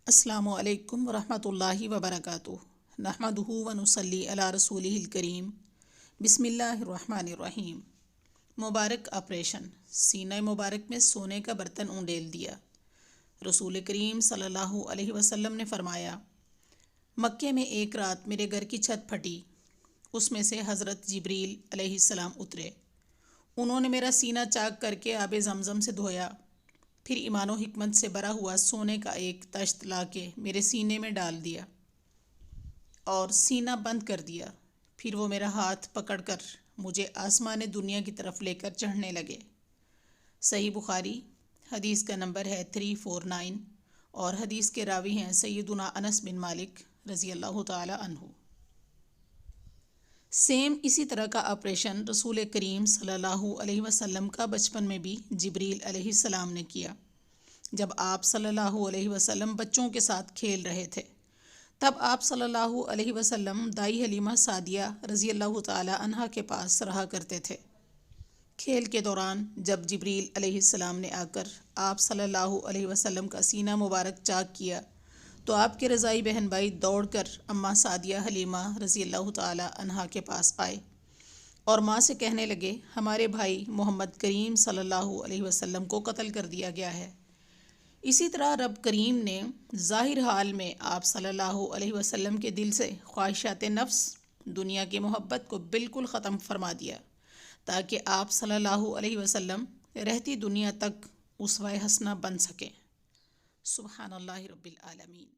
السلام علیکم ورحمۃ اللہ وبرکاتہ۔ نحمدہ ونصلی علی رسولہ الکریم۔ بسم اللہ الرحمن الرحیم۔ مبارک آپریشن، سینہ مبارک میں سونے کا برتن اونڈیل دیا۔ رسول کریم صلی اللہ علیہ وسلم نے فرمایا، مکے میں ایک رات میرے گھر کی چھت پھٹی، اس میں سے حضرت جبریل علیہ السلام اترے۔ انہوں نے میرا سینہ چاک کر کے آب زمزم سے دھویا، پھر ایمان و حکمت سے بھرا ہوا سونے کا ایک تشت لا کے میرے سینے میں ڈال دیا اور سینہ بند کر دیا۔ پھر وہ میرا ہاتھ پکڑ کر مجھے آسمان دنیا کی طرف لے کر چڑھنے لگے۔ صحیح بخاری، حدیث کا نمبر ہے 349 اور حدیث کے راوی ہیں سیدنا انس بن مالک رضی اللہ تعالی عنہ۔ سیم اسی طرح کا آپریشن رسول کریم صلی اللہ علیہ وسلم کا بچپن میں بھی جبریل علیہ السلام نے کیا۔ جب آپ صلی اللہ علیہ وسلم بچوں کے ساتھ کھیل رہے تھے، تب آپ صلی اللہ علیہ وسلم دائی حلیمہ سعدیہ رضی اللہ تعالی عنہا کے پاس رہا کرتے تھے۔ کھیل کے دوران جب جبریل علیہ السلام نے آ کر آپ صلی اللہ علیہ وسلم کا سینہ مبارک چاک کیا تو آپ کے رضائی بہن بھائی دوڑ کر اماں سعدیہ حلیمہ رضی اللہ تعالی عنہا کے پاس آئے اور ماں سے کہنے لگے، ہمارے بھائی محمد کریم صلی اللہ علیہ وسلم کو قتل کر دیا گیا ہے۔ اسی طرح رب کریم نے ظاہر حال میں آپ صلی اللہ علیہ وسلم کے دل سے خواہشات نفس، دنیا کی محبت کو بالکل ختم فرما دیا، تاکہ آپ صلی اللہ علیہ وسلم رہتی دنیا تک اسوہ حسنہ بن سکیں۔ سبحان اللہ رب العالمین۔